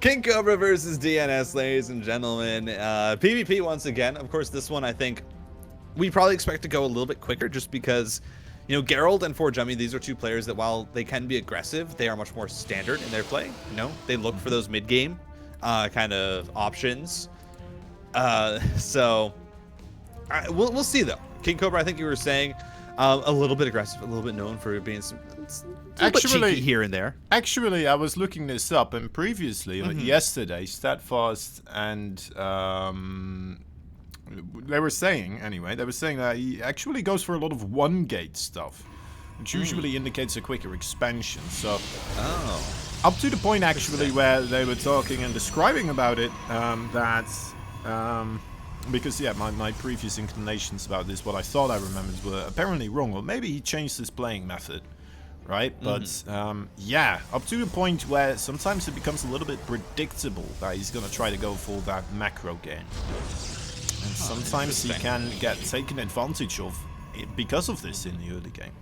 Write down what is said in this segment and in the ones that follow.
KingCobra versus DnS, ladies and gentlemen. PvP once again. Of course, this one I think we probably expect to go a little bit quicker just because, you know, Geralt and Forjummy, these are two players that while they can be aggressive, they are much more standard in their play. You know, they look for those mid-game kind of options. So we'll see, though. KingCobra, I think you were saying, a little bit aggressive, a little bit known for being some cheeky here and there. Actually, I was looking this up, and previously, yesterday, Steadfast and they were saying that he actually goes for a lot of one-gate stuff, which usually indicates a quicker expansion. So, up to the point actually where they were talking and describing about it, because yeah, my previous inclinations about this, what I thought I remembered, were apparently wrong, or maybe he changed his playing method. Right, but yeah, up to the point where sometimes it becomes a little bit predictable that he's gonna try to go for that macro game, and sometimes he can get taken advantage of because of this in the early game.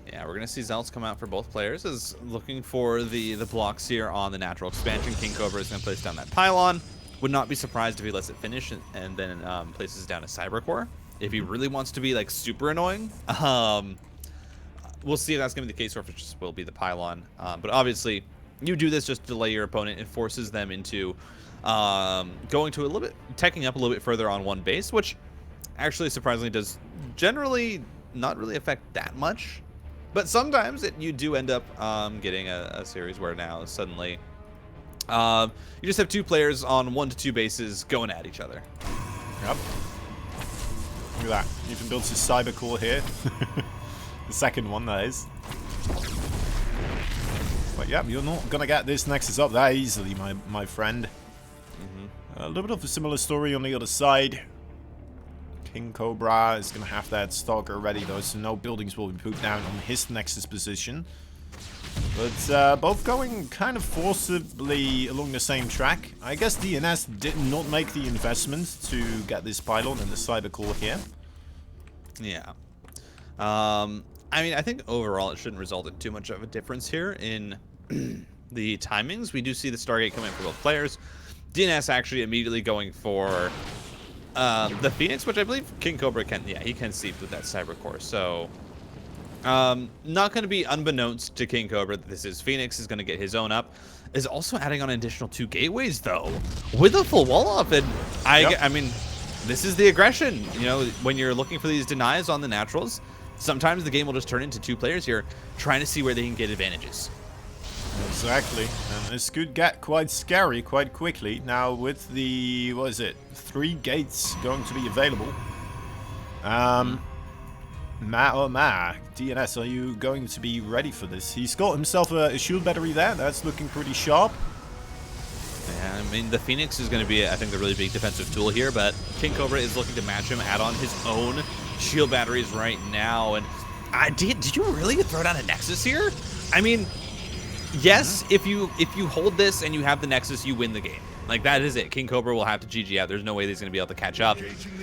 Yeah, we're gonna see Zelts come out for both players, as looking for the blocks here on the natural expansion. KingCobra is gonna place down that pylon. Would not be surprised if he lets it finish and then places down a Cybercore if he really wants to be like super annoying. We'll see if that's going to be the case or if it just will be the pylon. But obviously, you do this just to delay your opponent. It forces them into going to a little bit, teching up a little bit further on one base, which actually surprisingly does generally not really affect that much. But sometimes you do end up getting a series where now suddenly you just have two players on 1 to 2 bases going at each other. Yep. Look at that. Even builds his Cybercore here. The second one, that is. But yeah, you're not gonna get this Nexus up that easily, my friend. A little bit of a similar story on the other side. KingCobra is gonna have that Stalker ready though, so no buildings will be put down on his Nexus position. But both going kind of forcibly along the same track. I guess DnS did not make the investment to get this pylon and the Cybercore here. Yeah. I mean, I think overall it shouldn't result in too much of a difference here in the timings. We do see the Stargate coming for both players. DnS actually immediately going for the Phoenix, which I believe KingCobra can, yeah, he can see with that Cybercore. So, not going to be unbeknownst to KingCobra that this is Phoenix is going to get his own up. Is also adding on an additional 2 gateways, though, with a full wall up. And I mean, this is the aggression. You know, when you're looking for these denies on the naturals, sometimes the game will just turn into 2 players here trying to see where they can get advantages. Exactly, and this could get quite scary quite quickly. Now with the, what is it, 3 gates going to be available. DnS, are you going to be ready for this? He's got himself a shield battery there. That's looking pretty sharp. Yeah, I mean, the Phoenix is going to be, I think, the really big defensive tool here, but KingCobra is looking to match him, add on his own shield batteries right now. And did you really throw down a Nexus here? I mean, yes, if you hold this and you have the Nexus, you win the game. Like, that is it. KingCobra will have to GG out. There's no way he's going to be able to catch up.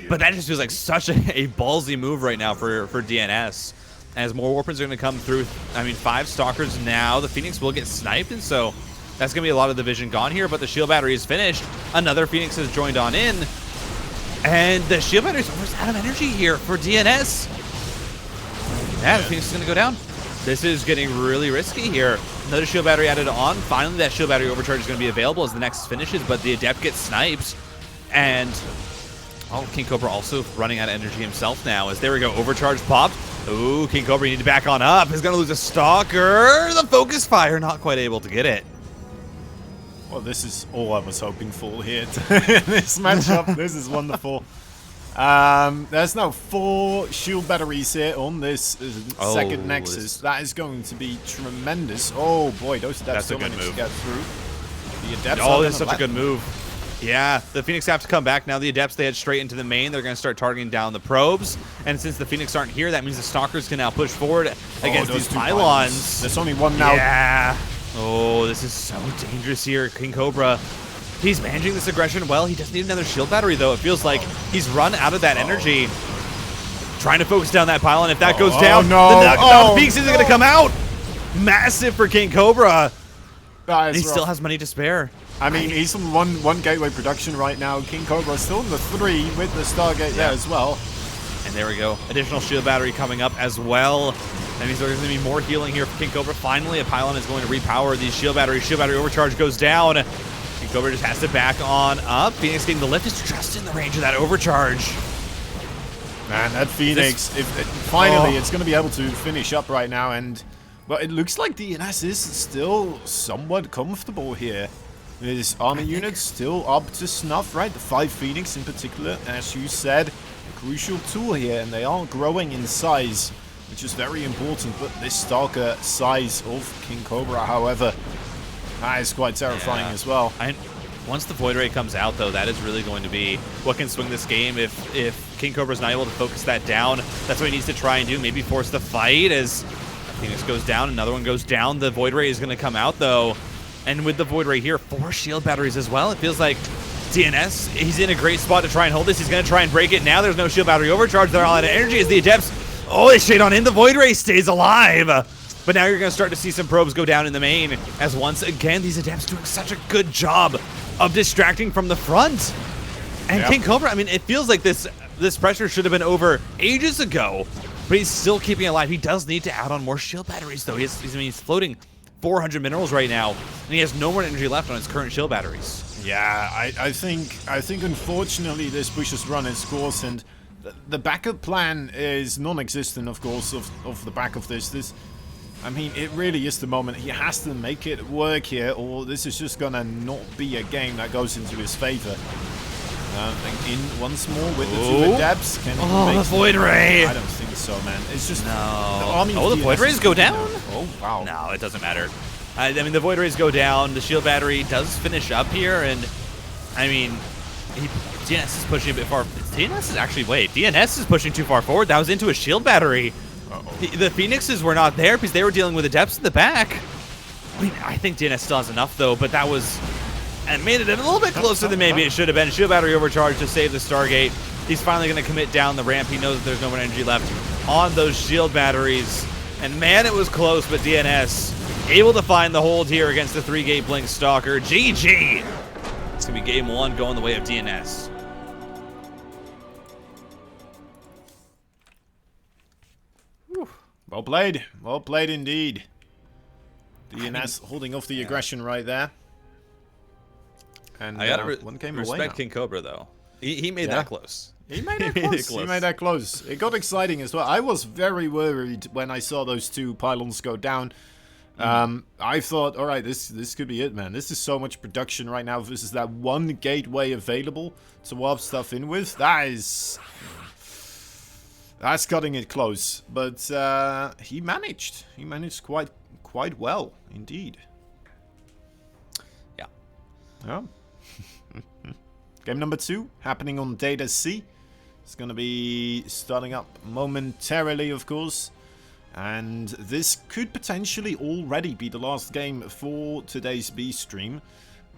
But that just feels like such a ballsy move right now for DnS. As more Warpens are going to come through. I mean, 5 Stalkers now. The Phoenix will get sniped, and so that's going to be a lot of the vision gone here. But the shield battery is finished. Another Phoenix has joined on in. And the shield battery is almost out of energy here for DnS. Yeah, the Phoenix is going to go down. This is getting really risky here. Another shield battery added on. Finally, that shield battery overcharge is going to be available as the Nexus finishes, but the Adept gets sniped. And, oh, KingCobra also running out of energy himself now. As there we go, overcharge popped. Ooh, KingCobra, you need to back on up. He's going to lose a Stalker. The focus fire, not quite able to get it. Well, this is all I was hoping for here in this matchup. This is wonderful. There's now 4 shield batteries here on this second Nexus. That is going to be tremendous. Oh boy, those Adepts still managed to get through. The Adepts this is such a good move. Yeah, the Phoenix have to come back. Now the Adepts, they head straight into the main. They're going to start targeting down the probes. And since the Phoenix aren't here, that means the Stalkers can now push forward against these pylons. There's only one now. Yeah. Oh, this is so dangerous here. KingCobra, he's managing this aggression well. He doesn't need another shield battery, though. It feels like he's run out of that energy. Trying to focus down that pylon. If that goes down, the knockdown Phoenix isn't going to come out. Massive for KingCobra. That And is he still rough. has money to spare. I mean, he's on one gateway production right now. KingCobra is still in the 3 with the Stargate there as well. And there we go. Additional shield battery coming up as well. That means there's going to be more healing here for KingCobra. Finally, a pylon is going to repower these shield batteries. Shield battery overcharge goes down. KingCobra just has to back on up. Phoenix getting the lift is just in the range of that overcharge. Man, that Phoenix, finally, it's going to be able to finish up right now. And, well, it looks like DnS is still somewhat comfortable here. His army units still up to snuff, right? The 5 Phoenix in particular, as you said, a crucial tool here. And they are growing in size, which is very important. But this Stalker size of KingCobra, however, that is quite terrifying as well. Once the Void Ray comes out, though, that is really going to be what can swing this game. If KingCobra is not able to focus that down, that's what he needs to try and do. Maybe force the fight as Phoenix goes down, another one goes down. The Void Ray is going to come out, though. And with the Void Ray here, 4 shield batteries as well. It feels like DnS, he's in a great spot to try and hold this. He's going to try and break it. Now there's no shield battery overcharge. They're all out of energy as the Adepts, oh, they shade on in. The Void Ray stays alive. But now you're going to start to see some probes go down in the main, as once again, these Adepts doing such a good job of distracting from the front. And KingCobra, I mean, it feels like this pressure should have been over ages ago, but he's still keeping it alive. He does need to add on more shield batteries, though. He's floating 400 minerals right now, and he has no more energy left on his current shield batteries. Yeah, I think unfortunately this push has run its course, and the backup plan is non-existent, of course, of the back of this. I mean, it really is the moment. He has to make it work here, or this is just gonna not be a game that goes into his favor. In once more with the 2 Adepts. Can he make the Void Ray! I don't think so, man. It's just... No. The Void Rays go down? Oh, wow. No, it doesn't matter. I mean, the Void Rays go down. The shield battery does finish up here, and I mean, DnS is pushing a bit far. DnS is actually, wait, DnS is pushing too far forward. That was into a shield battery. The Phoenixes were not there because they were dealing with the Adepts in the back. I mean, I think DnS still has enough, though, but that was... and made it a little bit closer than maybe it should have been. Shield battery overcharge to save the Stargate. He's finally going to commit down the ramp. He knows that there's no more energy left on those shield batteries. And man, it was close, but DnS able to find the hold here against the 3-gate Blink Stalker. GG! It's going to be game 1 going the way of DnS. Well played. Well played indeed. DnS holding off the aggression right there. And I gotta one came away respect now. KingCobra, though. He made that close. He made that close. He made that close. It got exciting as well. I was very worried when I saw those 2 pylons go down. I thought, all right, this could be it, man. This is so much production right now. This is that 1 gateway available to warp stuff in with. That's cutting it close. But he managed. He managed quite well indeed. Yeah. Yeah. Game number 2 happening on Data C. It's going to be starting up momentarily, of course. And this could potentially already be the last game for today's B stream.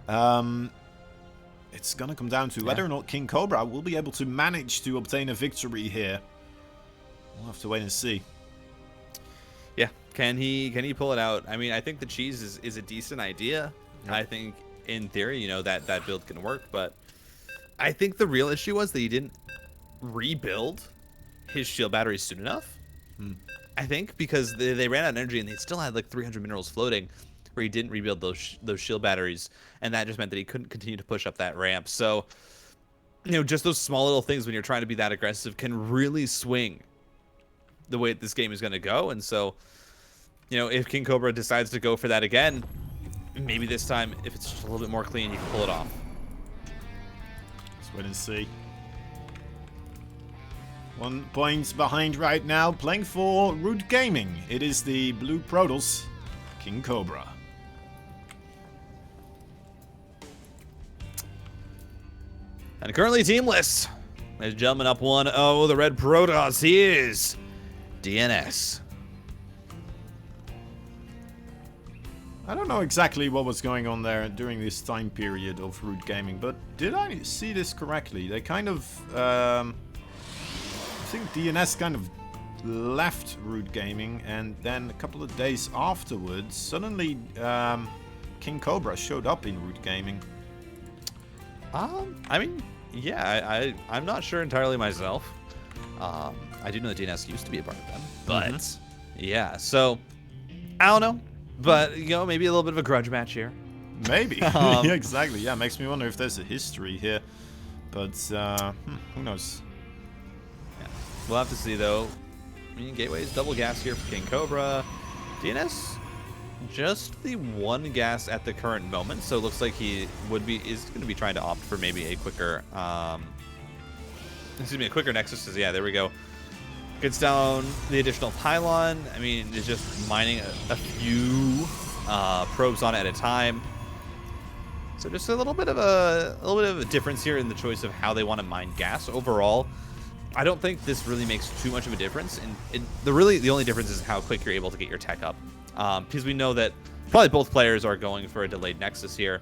It's going to come down to whether or not KingCobra will be able to manage to obtain a victory here. We'll have to wait and see. Yeah, can he pull it out? I mean, I think the cheese is a decent idea. Yep. I think in theory, you know, that build can work, but I think the real issue was that he didn't rebuild his shield batteries soon enough. I think because they ran out of energy and they still had like 300 minerals floating, where he didn't rebuild those shield batteries, and that just meant that he couldn't continue to push up that ramp. So, you know, just those small little things when you're trying to be that aggressive can really swing the way this game is going to go. And so, you know, if KingCobra decides to go for that again, maybe this time, if it's just a little bit more clean, you can pull it off. Let's wait and see. 1 point behind right now, playing for Root Gaming. It is the Blue Protoss, KingCobra. And currently teamless. Ladies and gentlemen, up 1-0, the Red Protoss. He is DnS. I don't know exactly what was going on there during this time period of Root Gaming, but did I see this correctly? They kind of, I think DnS kind of left Root Gaming, and then a couple of days afterwards, suddenly KingCobra showed up in Root Gaming. I mean, yeah, I'm not sure entirely myself. I do know that DnS used to be a part of them, but yeah, so I don't know, but you know, maybe a little bit of a grudge match here. Maybe. Yeah, exactly. Yeah, makes me wonder if there's a history here, but who knows? Yeah. We'll have to see though. I mean, Gateway's double gas here for KingCobra. DnS just the one gas at the current moment, so it looks like he is going to be trying to opt for maybe a quicker excuse me, a quicker Nexus. Yeah, there we go. Gets down the additional pylon. I mean, it's just mining a few probes on it at a time. So just a little bit of a difference here in the choice of how they want to mine gas. Overall, I don't think this really makes too much of a difference. And the only difference is how quick you're able to get your tech up. Because we know that probably both players are going for a delayed Nexus here.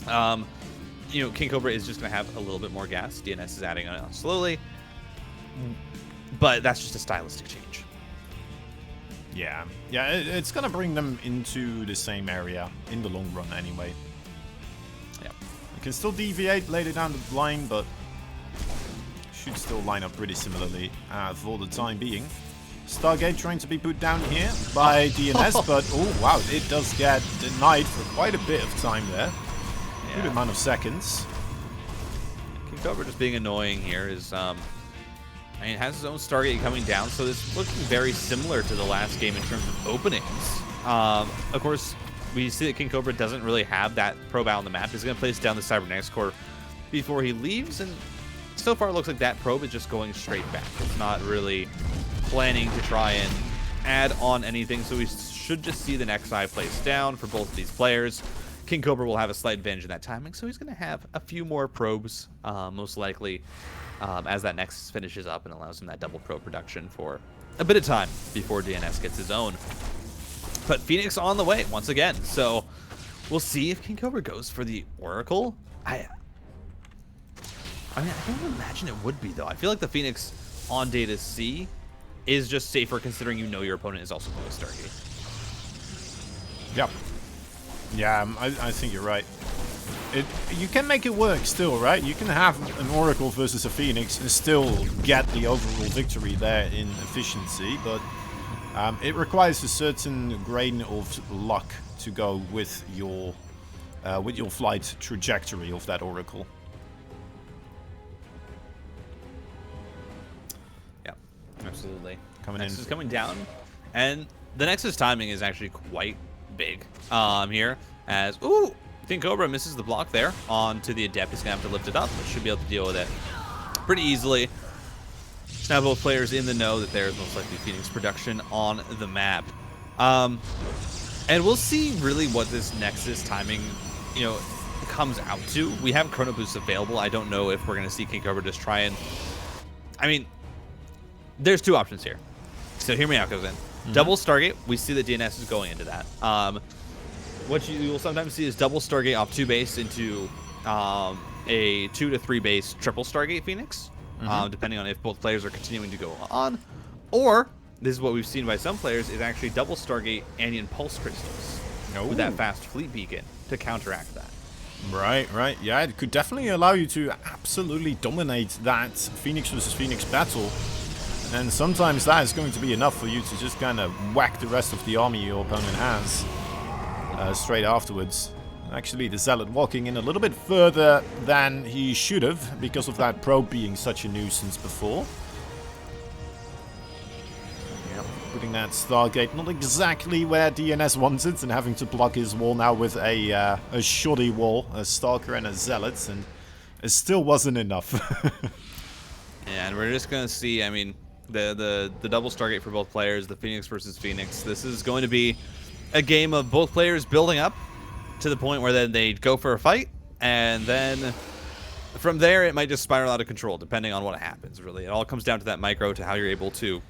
You know, KingCobra is just going to have a little bit more gas. DnS is adding on slowly. But that's just a stylistic change. Yeah. Yeah, it's going to bring them into the same area in the long run anyway. Yeah. You can still deviate later down the line, but should still line up pretty similarly for the time being. Stargate trying to be put down here by DnS, but oh wow, it does get denied for quite a bit of time there. Good amount of seconds. KingCobra just being annoying here is, I mean, it has his own Stargate coming down, so it's looking very similar to the last game in terms of openings. Of course, we see that KingCobra doesn't really have that probe out on the map. He's going to place down the Cybernetics core before he leaves, and so far it looks like that probe is just going straight back. It's not really planning to try and add on anything, so we should just see the Nexi placed down for both of these players. KingCobra will have a slight advantage in that timing, so he's going to have a few more probes, most likely, as that Nexus finishes up and allows him that double probe production for a bit of time before DnS gets his own. But Phoenix on the way once again, so we'll see if KingCobra goes for the Oracle. I mean, I don't imagine it would be, though. I feel like the Phoenix on Data C is just safer, considering you know your opponent is also playing Stargate. Yep. Yeah, I think you're right. You can make it work still, right? You can have an Oracle versus a Phoenix and still get the overall victory there in efficiency, but it requires a certain grain of luck to go with your flight trajectory of that Oracle. Yeah, absolutely. Nexus is coming down, and the Nexus timing is actually quite big here, as KingCobra misses the block there onto the Adept. He's gonna have to lift it up, but should be able to deal with it pretty easily. Now both players in the know that there's most likely Phoenix production on the map, and we'll see really what this Nexus timing, you know, comes out to. We have Chrono Boosts available. I don't know if we're gonna see KingCobra just try and, I mean, there's two options here, so hear me out, goes in. Double Stargate, we see that DnS is going into that. What you will sometimes see is double Stargate off 2 base into a 2 to 3 base triple Stargate Phoenix, depending on if both players are continuing to go on. Or, this is what we've seen by some players, is actually double Stargate Anion Pulse Crystals with that fast fleet beacon to counteract that. Right. Yeah, it could definitely allow you to absolutely dominate that Phoenix versus Phoenix battle. And sometimes that is going to be enough for you to just kind of whack the rest of the army your opponent has straight afterwards. Actually, the Zealot walking in a little bit further than he should have because of that probe being such a nuisance before. Yep, putting that Stargate not exactly where DnS wants it and having to block his wall now with a shoddy wall, a Stalker and a Zealot, and it still wasn't enough. Yeah, and we're just going to see, I mean, the double Stargate for both players, the Phoenix versus Phoenix. This is going to be a game of both players building up to the point where then they go for a fight, and then from there it might just spiral out of control depending on what happens. Really, it all comes down to that micro, to how you're able to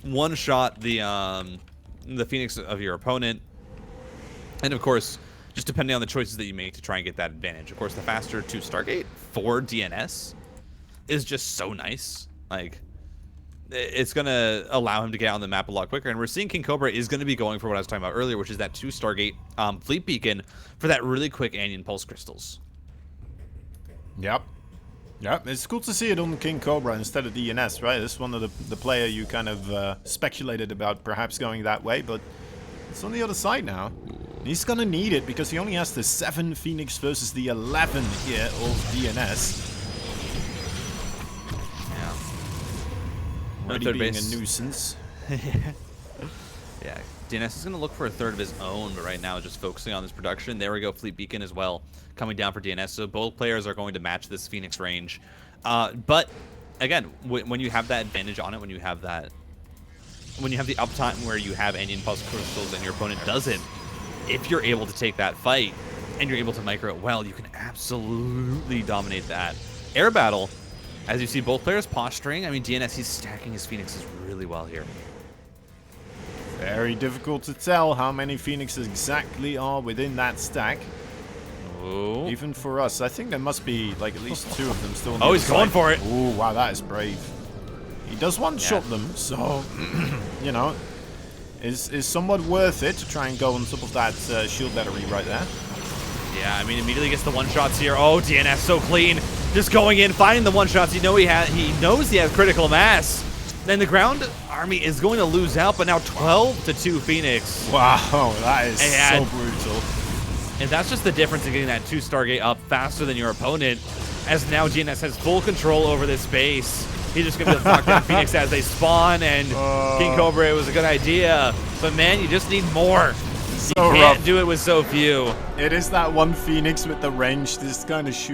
one-shot the Phoenix of your opponent, and of course just depending on the choices that you make to try and get that advantage. Of course, the faster 2 Stargate for DnS is just so nice. Like, it's going to allow him to get on the map a lot quicker. And we're seeing KingCobra is going to be going for what I was talking about earlier, which is that 2 Stargate Fleet Beacon for that really quick Anion Pulse Crystals. Yep. Yep, it's cool to see it on KingCobra instead of DnS, right? This is one of the player you kind of speculated about perhaps going that way, but it's on the other side now. He's gonna need it because he only has the 7 Phoenix versus the 11 here of DnS. Already being a nuisance. Yeah, DnS is going to look for a third of his own, but right now just focusing on this production. There we go, Fleet Beacon as well, coming down for DnS. So both players are going to match this Phoenix range. But again, when you have that advantage on it, when you have the uptime where you have Anion Pulse Crystals and your opponent doesn't, if you're able to take that fight and you're able to micro it well, you can absolutely dominate that. Air battle. As you see both players posturing, I mean, DnS, he's stacking his Phoenixes really well here. Very difficult to tell how many Phoenixes exactly are within that stack. Oh. Even for us, I think there must be like at least 2 of them still on the Oh, he's going for it. Oh, wow, that is brave. He does one-shot them, so, you know, is somewhat worth it to try and go on top of that shield battery right there. Yeah, I mean, immediately gets the one-shots here. Oh, DnS so clean. Just going in, finding the one-shots. He knows he has critical mass. Then the ground army is going to lose out, but now 12-2 Phoenix. Wow, that is so brutal. And that's just the difference in getting that 2 Stargate up faster than your opponent, as now DnS has full control over this base. He's just going to be able to knock down Phoenix as they spawn, and KingCobra, it was a good idea. But man, you just need more. So you can't do it with so few. It is that one Phoenix with the range, this kind of shoot.